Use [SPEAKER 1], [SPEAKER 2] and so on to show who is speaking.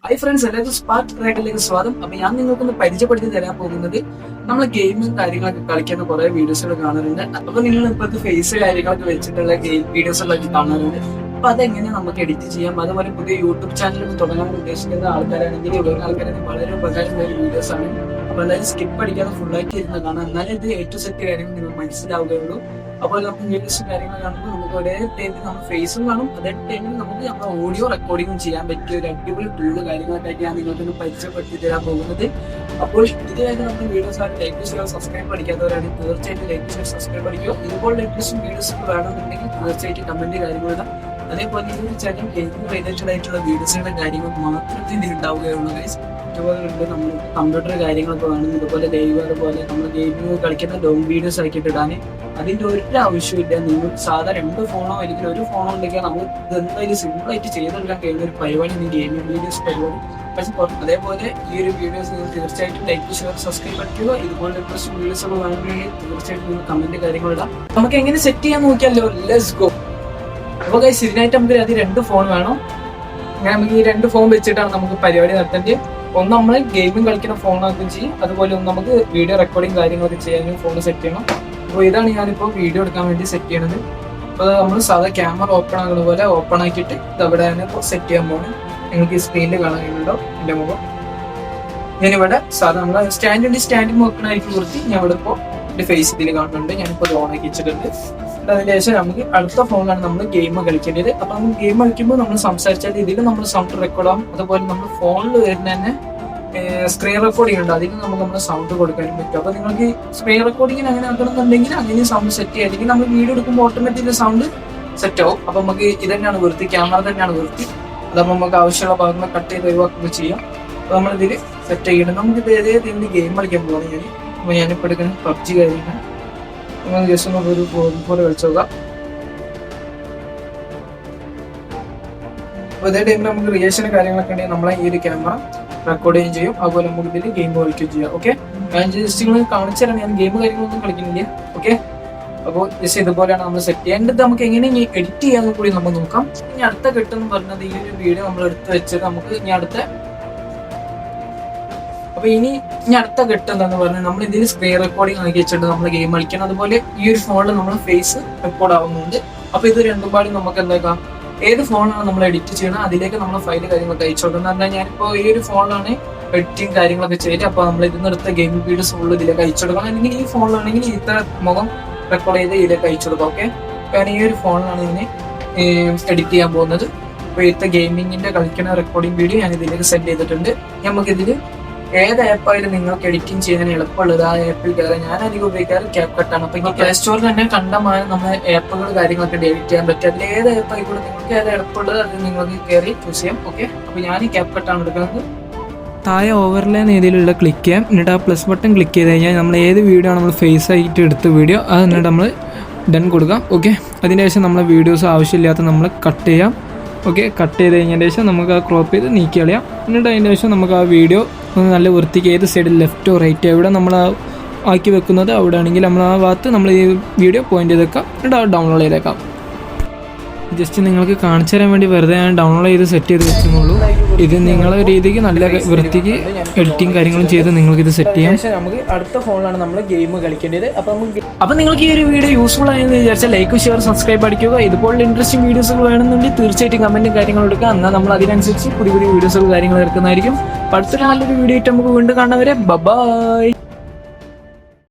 [SPEAKER 1] Hi friends, എല്ലാവർക്കും spark ട്രാക്കിലേക്ക് സ്വാഗതം. അപ്പൊ ഞാൻ നിങ്ങൾക്കൊന്ന് പരിചയപ്പെടുത്തി തരാൻ പോകുന്നത് നമ്മൾ ഗെയിമും കാര്യങ്ങളൊക്കെ കളിക്കുന്ന കുറെ വീഡിയോസുകൾ കാണാറുണ്ട്. അപ്പൊ നിങ്ങൾ ഇപ്പോഴത്തെ ഫേസ് കാര്യങ്ങളൊക്കെ വെച്ചിട്ടുള്ള ഗെയിം വീഡിയോസുകളൊക്കെ കാണാറുണ്ട്. അപ്പൊ അതെങ്ങനെ നമുക്ക് എഡിറ്റ് ചെയ്യാം, അതുപോലെ പുതിയ യൂട്യൂബ് ചാനൽ തുടങ്ങാൻ ഉദ്ദേശിക്കുന്ന ആൾക്കാരാണെങ്കിൽ ഉള്ള ആൾക്കാരാണെങ്കിൽ വളരെ ഉപകാരമുള്ള വീഡിയോസ് ആണ്. അപ്പൊ എന്തായാലും സ്കിപ്പ് അടിക്കാതെ ഫുള്ളാക്കി ഇരുന്ന് കാണാം, എന്നാലും ഇത് ഏറ്റവും സെറ്റ് കാര്യങ്ങൾ നിങ്ങൾ മനസ്സിലാവുകയുള്ളൂ. അപ്പോൾ നമുക്ക് വീഡിയോസും കാര്യങ്ങൾ കാണുമ്പോൾ നമുക്ക് ഒരേ ടൈമിൽ നമ്മൾ ഫേസും കാണും, അതേ ടൈമിൽ നമുക്ക് നമ്മുടെ ഓഡിയോ റെക്കോർഡിങ്ങും ചെയ്യാൻ പറ്റിയ ഒരു അടിപൊളി ടൂള് കാര്യങ്ങളൊക്കെയാണ് നിങ്ങൾക്കൊന്ന് പരിചയപ്പെടുത്തി തരാൻ പോകുന്നത്. അപ്പോൾ ഇതുവരെ നമ്മുടെ വീഡിയോസ് ആയിട്ട് ലൈക്ക് ഷെയർ സബ്സ്ക്രൈബ് പഠിക്കാത്തവരാണെങ്കിൽ തീർച്ചയായിട്ടും ലൈക്ക് ഷെയർ സബ്സ്ക്രൈബ് പഠിക്കുക. ഇതുപോലെ ലേറ്റസ്റ്റ് വീഡിയോസ് വേണമെന്നുണ്ടെങ്കിൽ തീർച്ചയായിട്ടും കമന്റ് കാര്യങ്ങളിടാം. അതേപോലെ ഈ ഒരു ചാനൽ ഗെയിമിംഗ് റിലേറ്റഡ് ആയിട്ടുള്ള വീഡിയോസുകളുടെ കാര്യങ്ങൾ മാത്രമേ ഉണ്ടാവുകയുള്ളൂ ഗൈസ്. ഇതുപോലുണ്ട് നമ്മൾ കമ്പ്യൂട്ടർ കാര്യങ്ങളൊക്കെ വേണം, ഇതുപോലെ ലൈവ് അതുപോലെ നമ്മൾ ഗെയിമിംഗ് കളിക്കുന്ന ലോങ് വീഡിയോസ് ആക്കിയിട്ട് ഇടാൻ അതിന്റെ ഒരു ആവശ്യമില്ല. നിങ്ങൾ സാധാരണ 2 ഫോണോ അല്ലെങ്കിൽ ഒരു ഫോണോ ഉണ്ടെങ്കിൽ നമുക്ക് ഇതെന്തായാലും സിമ്പിൾ ആയിട്ട് ചെയ്തെടുക്കാൻ കഴിയുന്ന ഒരു പരിപാടി ഗെയിമിംഗ് വീഡിയോസ് പരിപാടി. പക്ഷെ അതേപോലെ ഈ ഒരു വീഡിയോസ് നിങ്ങൾ തീർച്ചയായിട്ടും ലൈക്ക് ഷെയർ സബ്സ്ക്രൈബ് പഠിക്കുക. ഇതുപോലെ ഇൻട്രസ്റ്റ് വീഡിയോസ് ഒക്കെ വേണമെങ്കിൽ തീർച്ചയായിട്ടും നിങ്ങൾ കമന്റ് കാര്യങ്ങളിടാം. നമുക്ക് എങ്ങനെ സെറ്റ് ചെയ്യാൻ നോക്കിയല്ലോ, ലെറ്റ്സ് ഗോ. അപ്പൊ ഗൈസ്, ഇതിനായിട്ട് നമുക്ക് അത് 2 ഫോൺ വേണം. അങ്ങനെ നമുക്ക് ഈ 2 ഫോൺ വെച്ചിട്ടാണ് നമുക്ക് പരിപാടി നടത്തേണ്ടത്. ഒന്ന് നമ്മൾ ഗെയിമിംഗ് കളിക്കുന്ന ഫോണാക്കുകയും ചെയ്യും, അതുപോലെ ഒന്ന് നമുക്ക് വീഡിയോ റെക്കോർഡിങ് കാര്യങ്ങളൊക്കെ ചെയ്യാനും ഫോൺ സെറ്റ് ചെയ്യണം. അപ്പോൾ ഇതാണ് ഞാനിപ്പോൾ വീഡിയോ എടുക്കാൻ വേണ്ടി സെറ്റ് ചെയ്യണത്. അപ്പോൾ നമ്മൾ സാധാ ക്യാമറ ഓപ്പൺ ആകുന്ന പോലെ ഓപ്പൺ ആക്കിയിട്ട് ഇതവിടെ സെറ്റ് ചെയ്യാൻ പോകുന്നത്. നിങ്ങൾക്ക് ഈ സ്ക്രീനിൽ കാണാൻ കഴിയുന്നുണ്ടോ എൻ്റെ മുഖം? ഞാനിവിടെ സാധാ നമ്മൾ സ്റ്റാൻഡിൽ നോക്കണായിരിക്കും വൃത്തി. ഞാൻ ഇവിടെ ഇപ്പോൾ എൻ്റെ ഫേസ് ഇതിൽ കാണുന്നുണ്ട്. ഞാനിപ്പോൾ ഓൺ ആക്കി വെച്ചിട്ടുണ്ട്. അതിന് ശേഷം നമുക്ക് അടുത്ത ഫോണിലാണ് നമ്മൾ ഗെയിം കളിക്കേണ്ടത്. അപ്പൊ നമ്മൾ ഗെയിം കളിക്കുമ്പോൾ നമ്മൾ സംസാരിച്ചാൽ ഇതിൽ നമ്മൾ സൗണ്ട് റെക്കോർഡ് ആവും. അതുപോലെ നമ്മൾ ഫോണിൽ വരുന്ന തന്നെ സ്ക്രീൻ റെക്കോർഡിംഗ് ഉണ്ട്, അതിന് നമുക്ക് നമ്മുടെ സൗണ്ട് കൊടുക്കാനും പറ്റും. അപ്പൊ നിങ്ങൾക്ക് സ്ക്രീൻ റെക്കോർഡിങ്ങിന് അങ്ങനെ ആക്കണമെന്നുണ്ടെങ്കിൽ അങ്ങനെ സൗണ്ട് സെറ്റ് ചെയ്യുക, അല്ലെങ്കിൽ നമ്മൾ വീഡിയോ എടുക്കുമ്പോൾ ഓട്ടോമാറ്റിക്കലി സൗണ്ട് സെറ്റ് ആവും. അപ്പൊ നമുക്ക് ഇത് തന്നെയാണ് വൃത്തി, ക്യാമറ തന്നെയാണ് വൃത്തി. അതപ്പോൾ നമുക്ക് ആവശ്യമുള്ള ഭാഗങ്ങൾ കട്ട് ചെയ്ത് ഒഴിവാക്കുകയൊക്കെ ചെയ്യാം. അപ്പൊ നമ്മളിതിൽ സെറ്റ് ചെയ്യണം. നമുക്ക് ഏതേ ഇതിന്റെ ഗെയിം കളിക്കാൻ പോകുന്നത് ഞാൻ. അപ്പൊ ഞാനിപ്പോൾ എടുക്കുന്നത് PUBG കാര്യങ്ങൾ. ജസ്റ്റ് നമുക്ക് ഒരു പോലെ കളിച്ചു നോക്കാം. അപ്പോൾ ഇതേ ടൈമിൽ നമുക്ക് റിയാക്ഷന് കാര്യങ്ങളൊക്കെ ഉണ്ടെങ്കിൽ നമ്മളെ ഈ ഒരു ക്യാമറ റെക്കോർഡ് ചെയ്യുകയും ചെയ്യും. അതുപോലെ നമുക്ക് ഇതിൽ ഗെയിം കളിക്കുകയും ചെയ്യാം. ഓക്കെ, ഞാൻ ജസ്റ്റ് നിങ്ങൾ കാണിച്ചു തരാം. ഞാൻ ഗെയിം കാര്യങ്ങളൊന്നും കളിക്കുന്നില്ല. ഓക്കെ, അപ്പോൾ ജസ്റ്റ് ഇതുപോലെയാണ് നമ്മൾ സെറ്റ് ചെയ്യേണ്ടത്. നമുക്ക് എങ്ങനെ എഡിറ്റ് ചെയ്യാന്ന് കൂടി നമ്മൾ നോക്കാം. ഇനി അടുത്ത ഘട്ടം പറഞ്ഞത് ഈ ഒരു വീഡിയോ നമ്മൾ എടുത്ത് വെച്ചത് നമുക്ക് ഇനി അടുത്ത അടുത്ത ഘട്ടം എന്താന്ന് പറഞ്ഞാൽ നമ്മൾ ഇതിൽ സ്ക്രീൻ റെക്കോർഡിംഗ് ആക്കി വെച്ചിട്ട് നമ്മൾ ഗെയിം കളിക്കണം. അതുപോലെ ഈ ഒരു ഫോണിൽ നമ്മൾ ഫേസ് റെക്കോർഡ് ആവുന്നുണ്ട്. അപ്പൊ ഇത് രണ്ടും പാടി നമുക്ക് എന്താക്കാം, ഏത് ഫോണാണ് നമ്മൾ എഡിറ്റ് ചെയ്യണം അതിലേക്ക് നമ്മൾ ഫയൽ കാര്യങ്ങളൊക്കെ അയച്ചു കൊടുക്കുന്നത്. എന്നാൽ ഞാനിപ്പോൾ ഈ ഒരു ഫോണിലാണ് എഡിറ്റിംഗ് കാര്യങ്ങളൊക്കെ ചെയ്ത്, അപ്പൊ നമ്മൾ ഇതിനെടുത്ത ഗെയിം വീഡിയോസ് ഫുള്ള് ഇതിലേക്ക് അയച്ചു കൊടുക്കണം. അല്ലെങ്കിൽ ഈ ഫോണിലാണെങ്കിൽ ഇത്ര മുഖം റെക്കോർഡ് ചെയ്ത് ഇതിലേക്ക് അയച്ചു കൊടുക്കാം. ഓക്കെ, കാരണം ഈ ഒരു ഫോണിലാണ് ഇതിനെ എഡിറ്റ് ചെയ്യാൻ പോകുന്നത്. അപ്പൊ ഇത്തെ ഗെയിമിങ്ങിന്റെ കളിക്കുന്ന റെക്കോർഡിംഗ് വീഡിയോ ഞാൻ ഇതിലേക്ക് സെൻഡ് ചെയ്തിട്ടുണ്ട്. നമുക്കിതിൽ ഏത് ആപ്പായാലും നിങ്ങൾക്ക് എഡിറ്റിംഗ് ചെയ്യാൻ എളുപ്പമുള്ളത് ആ ആപ്പിൽ കയറാൻ. ഞാൻ അധികം ഉപയോഗിക്കാറ് CapCut ആണ്. അപ്പൊ ഈ പ്ലേ സ്റ്റോറിൽ തന്നെ കണ്ടമായ നമ്മുടെ ആപ്പുകൾ കാര്യങ്ങളൊക്കെ എഡിറ്റ് ചെയ്യാൻ പറ്റും. അതിൽ ഏത് ആപ്പ് ആയിക്കോട്ടെ നിങ്ങൾക്ക് ഏത് എളുപ്പമുള്ളത് അത് നിങ്ങൾക്ക് കയറി ചൂസ് ചെയ്യാം. ഓക്കെ, അപ്പൊ ഞാൻ ഈ CapCut ആണ് എടുക്കുന്നത്.
[SPEAKER 2] താഴെ ഓവർലേ രീതിയിലുള്ള ക്ലിക്ക് ചെയ്യാം. എന്നിട്ട് ആ പ്ലസ് ബട്ടൺ ക്ലിക്ക് ചെയ്ത് കഴിഞ്ഞാൽ നമ്മൾ ഏത് വീഡിയോ ആണ് നമ്മൾ ഫേസ് ആയിട്ട് എടുത്ത വീഡിയോ അത് എന്നിട്ട് നമ്മൾ ഡൺ കൊടുക്കാം. ഓക്കെ, അതിന് ശേഷം നമ്മളെ വീഡിയോസ് ആവശ്യമില്ലാത്ത നമ്മൾ കട്ട് ചെയ്യാം. ഓക്കെ, കട്ട് ചെയ്ത് കഴിഞ്ഞതിന് ശേഷം നമുക്ക് ആ ക്രോപ്പ് ചെയ്ത് നീക്കി കളയാം. എന്നിട്ട് അതിന് ശേഷം നമുക്ക് ആ വീഡിയോ നല്ല വൃത്തിക്ക് ഏത് സൈഡിൽ ലെഫ്റ്റോ റൈറ്റോ എവിടെ നമ്മൾ ആക്കി വെക്കുന്നത് അവിടെ ആണെങ്കിൽ നമ്മൾ ആ ഭാഗത്ത് നമ്മൾ ഈ വീഡിയോ പോയിന്റ് ചെയ്തേക്കാം. എന്നിട്ട് അത് ഡൗൺലോഡ് ചെയ്തേക്കാം. ജസ്റ്റ് നിങ്ങൾക്ക് കാണിച്ചു തരാൻ വേണ്ടി വെറുതെ ഞാൻ ഡൗൺലോഡ് ചെയ്ത് സെറ്റ് ചെയ്ത് വെച്ചെന്നുള്ളൂ. ഇത് നിങ്ങളെ രീതിക്ക് നല്ല വൃത്തിക്ക് എഡിറ്റിംഗ് കാര്യങ്ങളും ചെയ്ത് നിങ്ങൾക്ക് ഇത് സെറ്റ് ചെയ്യാം.
[SPEAKER 1] നമുക്ക് അടുത്ത ഫോണിലാണ് നമ്മൾ ഗെയിം കളിക്കേണ്ടത്. അപ്പൊ നിങ്ങൾക്ക് ഈ ഒരു വീഡിയോ യൂസ്ഫുൾ ആയെന്ന് വിചാരിച്ചാൽ ലൈക്ക് ഷെയർ സബ്സ്ക്രൈബ് അടിക്കുക. ഇതുപോലുള്ള ഇൻട്രസ്റ്റിംഗ് വീഡിയോസുകൾ വേണമെന്നുണ്ടെങ്കിൽ തീർച്ചയായിട്ടും കമന്റും കാര്യങ്ങളും എടുക്കുക. എന്നാൽ നമ്മൾ അതിനനുസരിച്ച് പുതിയ കാര്യങ്ങൾ ഇറക്കുന്നതായിരിക്കും. അടുത്തൊരു നല്ലൊരു വീഡിയോ ആയിട്ട് നമുക്ക് വീണ്ടും കാണുന്നവരെ ബൈ.